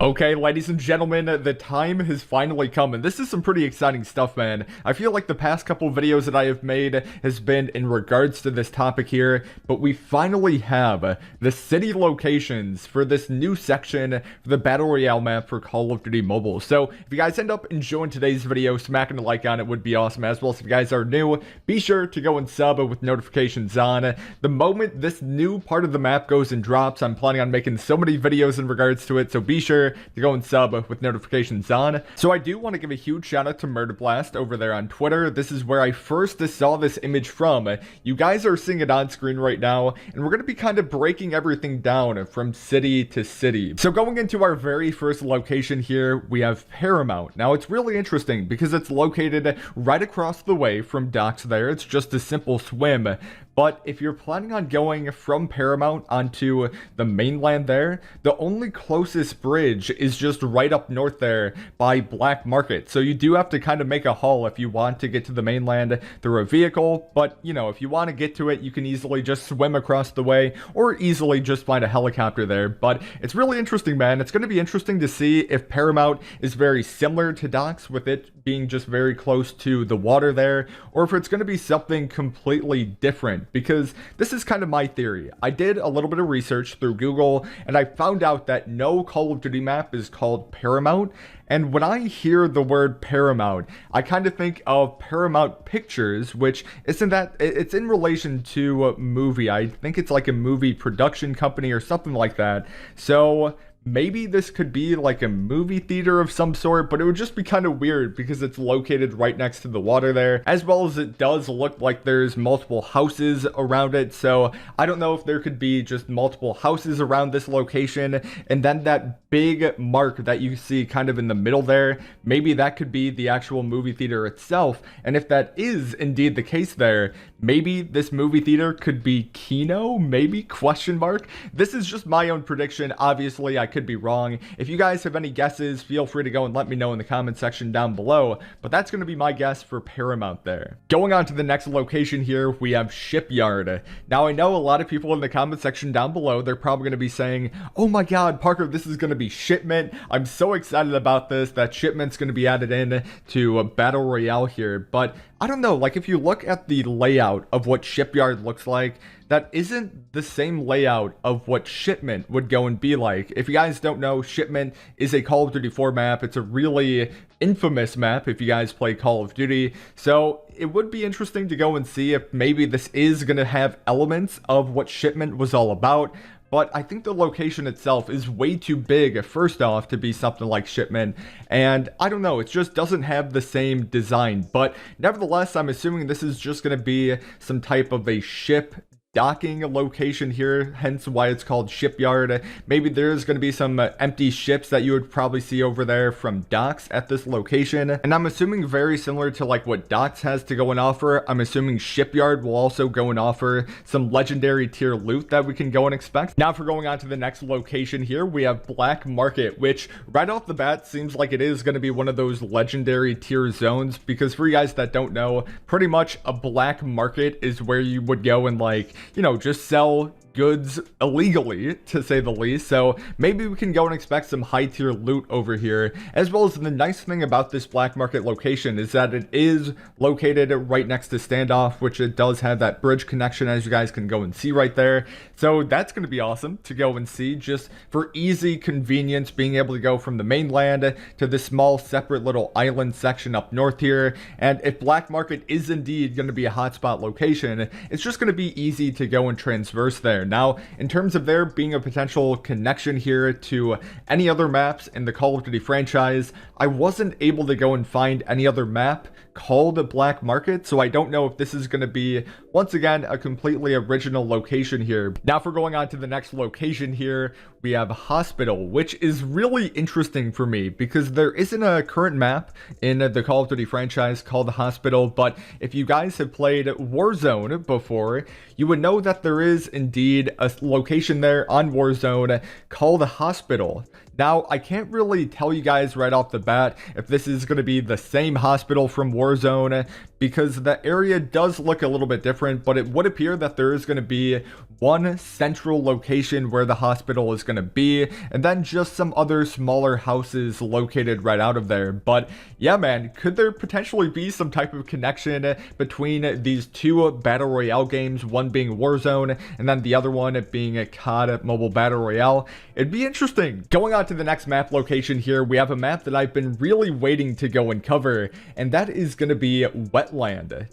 Okay, ladies and gentlemen, the time has finally come, and this is some pretty exciting stuff, man. I feel like the past couple videos that I have made has been in regards to this topic here, but we finally have the city locations for this new section for the Battle Royale map for Call of Duty Mobile. So, if you guys end up enjoying today's video, smacking a like on it would be awesome, as well as if you guys are new, be sure to go and sub with notifications on. The moment this new part of the map goes and drops, I'm planning on making so many videos in regards to it, so be sure to go and sub with notifications on. So I do want to give a huge shout out to Murder Blast over there on Twitter. This is where I first saw this image from. You guys are seeing it on screen right now, and we're going to be kind of breaking everything down from city to city. So going into our very first location here, we have Paramount. Now it's really interesting because it's located right across the way from docks there. It's just a simple swim. But if you're planning on going from Paramount onto the mainland there, the only closest bridge is just right up north there by Black Market. So you do have to kind of make a haul if you want to get to the mainland through a vehicle. But, you know, if you want to get to it, you can easily just swim across the way or easily just find a helicopter there. But it's really interesting, man. It's going to be interesting to see if Paramount is very similar to docks, with it being just very close to the water there, or if it's going to be something completely different. Because this is kind of my theory. I did a little bit of research through Google, and I found out that no Call of Duty map is called Paramount. And when I hear the word Paramount, I kind of think of Paramount Pictures, which isn't that, it's in relation to a movie. I think it's like a movie production company or something like that. So maybe this could be like a movie theater of some sort, but it would just be kind of weird because it's located right next to the water there, as well as it does look like there's multiple houses around it. So I don't know if there could be just multiple houses around this location, and then that big mark that you see kind of in the middle there, maybe that could be the actual movie theater itself. And if that is indeed the case there, maybe this movie theater could be Kino, maybe, question mark. This is just my own prediction. Obviously, I could be wrong. If you guys have any guesses, feel free to go and let me know in the comment section down below, but that's going to be my guess for Paramount there. Going on to the next location here, we have Shipyard. Now, I know a lot of people in the comment section down below, they're probably going to be saying, oh my god, Parker, this is going to be Shipment. I'm so excited about this, that Shipment's going to be added in to Battle Royale here, but I don't know, like if you look at the layout of what Shipyard looks like, that isn't the same layout of what Shipment would go and be like. If you guys don't know, Shipment is a Call of Duty 4 map. It's a really infamous map if you guys play Call of Duty. So it would be interesting to go and see if maybe this is going to have elements of what Shipment was all about. But I think the location itself is way too big, first off, to be something like Shipment. And I don't know, it just doesn't have the same design. But nevertheless, I'm assuming this is just going to be some type of a ship docking location here, hence why it's called Shipyard. Maybe there's going to be some empty ships that you would probably see over there from docks at this location, and I'm assuming very similar to like what docks has to go and offer. I'm assuming Shipyard will also go and offer some legendary tier loot that we can go and expect. Now for going on to the next location here, we have Black Market, which right off the bat seems like it is going to be one of those legendary tier zones, because for you guys that don't know, pretty much a black market is where you would go and, like, you know, just sell goods illegally, to say the least. So maybe we can go and expect some high tier loot over here, as well as the nice thing about this Black Market location is that it is located right next to Standoff, which it does have that bridge connection, as you guys can go and see right there. So that's going to be awesome to go and see, just for easy convenience, being able to go from the mainland to this small separate little island section up north here. And if Black Market is indeed going to be a hotspot location, it's just going to be easy to go and transverse there. Now, in terms of there being a potential connection here to any other maps in the Call of Duty franchise, I wasn't able to go and find any other map called Black Market, so I don't know if this is going to be, once again, a completely original location here. Now for going on to the next location here, we have Hospital, which is really interesting for me because there isn't a current map in the Call of Duty franchise called Hospital, but if you guys have played Warzone before, you would know that there is indeed a location there on Warzone called Hospital. Now, I can't really tell you guys right off the bat if this is going to be the same hospital from Warzone, because the area does look a little bit different, but it would appear that there is going to be one central location where the hospital is going to be, and then just some other smaller houses located right out of there. But yeah, man, could there potentially be some type of connection between these two Battle Royale games, one being Warzone, and then the other one being a COD Mobile Battle Royale? It'd be interesting. Going on to the next map location here, we have a map that I've been really waiting to go and cover, and that is going to be Wetland.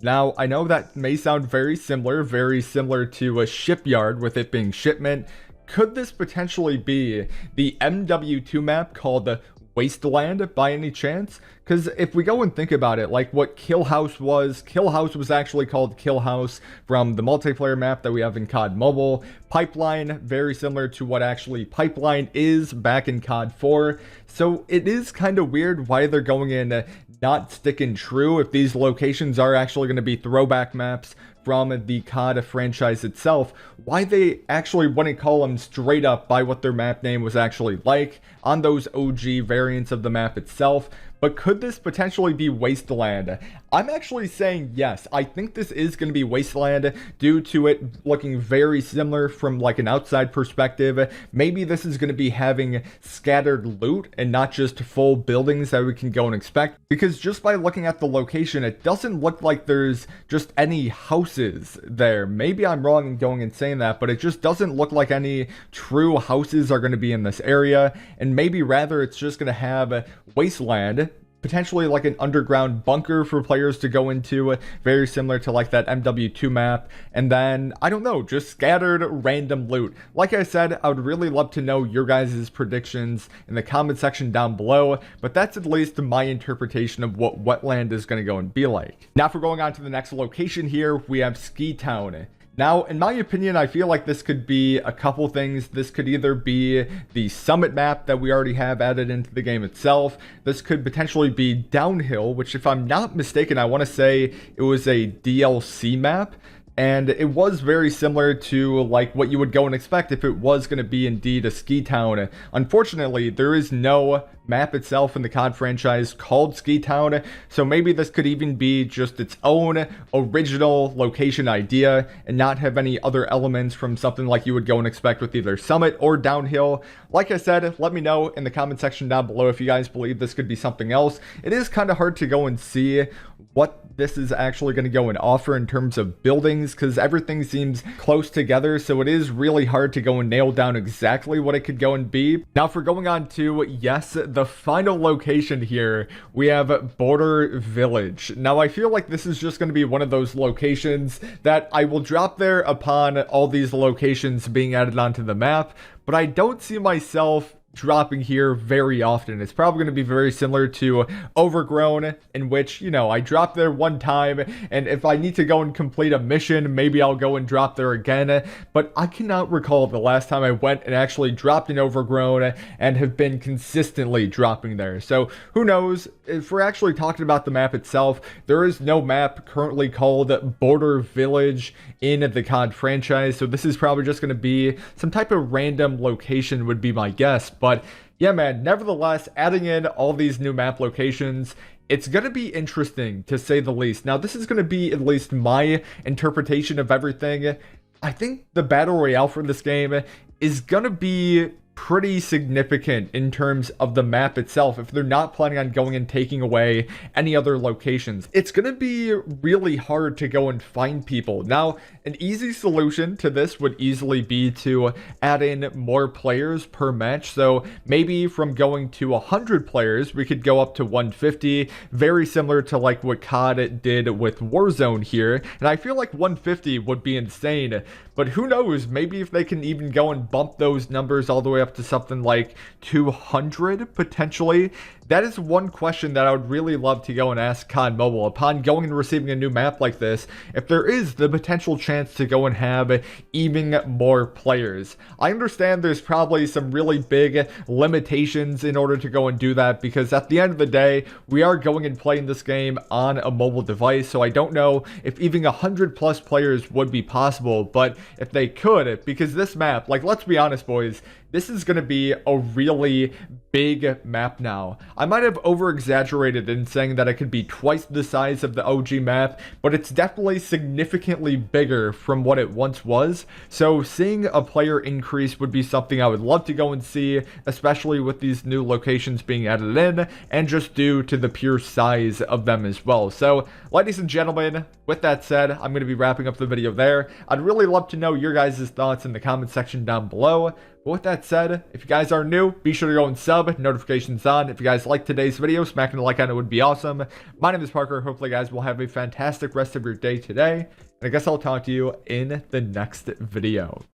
Now, I know that may sound very similar to a shipyard with it being shipment. Could this potentially be the MW2 map called Wasteland by any chance? Because if we go and think about it, like what Kill House was actually called Kill House from the multiplayer map that we have in COD Mobile. Pipeline, very similar to what actually Pipeline is back in COD 4. So it is kind of weird why they're going in not sticking true if these locations are actually going to be throwback maps from the COD franchise itself, why they actually wouldn't call them straight up by what their map name was actually like on those OG variants of the map itself. But could this potentially be Wasteland? I'm actually saying yes. I think this is going to be Wasteland due to it looking very similar from like an outside perspective. Maybe this is going to be having scattered loot and not just full buildings that we can go and expect. Because just by looking at the location, it doesn't look like there's just any houses there. Maybe I'm wrong in going and saying that, but it just doesn't look like any true houses are going to be in this area. And maybe rather it's just going to have Wasteland, potentially like an underground bunker for players to go into, very similar to like that MW2 map, and then, I don't know, just scattered random loot. Like I said, I would really love to know your guys' predictions in the comment section down below, but that's at least my interpretation of what Wetland is going to go and be like. Now, if we're going on to the next location here, we have Ski Town. Now, in my opinion, I feel like this could be a couple things. This could either be the summit map that we already have added into the game itself. This could potentially be Downhill, which if I'm not mistaken, I want to say it was a DLC map. And it was very similar to like what you would go and expect if it was going to be indeed a ski town. Unfortunately, there is no map itself in the COD franchise called Ski Town, so maybe this could even be just its own original location idea and not have any other elements from something like you would go and expect with either Summit or Downhill. Like I said, let me know in the comment section down below if you guys believe this could be something else. It is kind of hard to go and see what this is actually going to go and offer in terms of buildings, because everything seems close together, so it is really hard to go and nail down exactly what it could go and be. Now, if we're going on to, yes, the final location here, we have Border Village. Now, I feel like this is just going to be one of those locations that I will drop there upon all these locations being added onto the map, but I don't see myself dropping here very often. It's probably going to be very similar to Overgrown, in which, you know, I drop there one time, and if I need to go and complete a mission, maybe I'll go and drop there again. But I cannot recall the last time I went and actually dropped in Overgrown and have been consistently dropping there. So who knows? If we're actually talking about the map itself, there is no map currently called Border Village in the COD franchise, so this is probably just going to be some type of random location would be my guess. But yeah, man, nevertheless, adding in all these new map locations, it's going to be interesting to say the least. Now, this is going to be at least my interpretation of everything. I think the Battle Royale for this game is going to be pretty significant in terms of the map itself if they're not planning on going and taking away any other locations. It's going to be really hard to go and find people. Now, an easy solution to this would easily be to add in more players per match. So maybe from going to 100 players, we could go up to 150, very similar to like what COD did with Warzone here. And I feel like 150 would be insane, but who knows, maybe if they can even go and bump those numbers all the way up to something like 200 potentially. That is one question that I would really love to go and ask COD Mobile upon going and receiving a new map like this, if there is the potential chance to go and have even more players. I understand there's probably some really big limitations in order to go and do that, because at the end of the day, we are going and playing this game on a mobile device, so I don't know if even 100 plus players would be possible, but if they could, because this map, like, let's be honest, boys, this is going to be a really big map now. I might have over-exaggerated in saying that it could be twice the size of the OG map, but it's definitely significantly bigger from what it once was. So seeing a player increase would be something I would love to go and see, especially with these new locations being added in, and just due to the pure size of them as well. So, ladies and gentlemen, with that said, I'm going to be wrapping up the video there. I'd really love to know your guys' thoughts in the comment section down below. But with that said, if you guys are new, be sure to go and sub, notifications on. If you guys like today's video, smacking the like on it would be awesome. My name is Parker. Hopefully, guys will have a fantastic rest of your day today. And I guess I'll talk to you in the next video.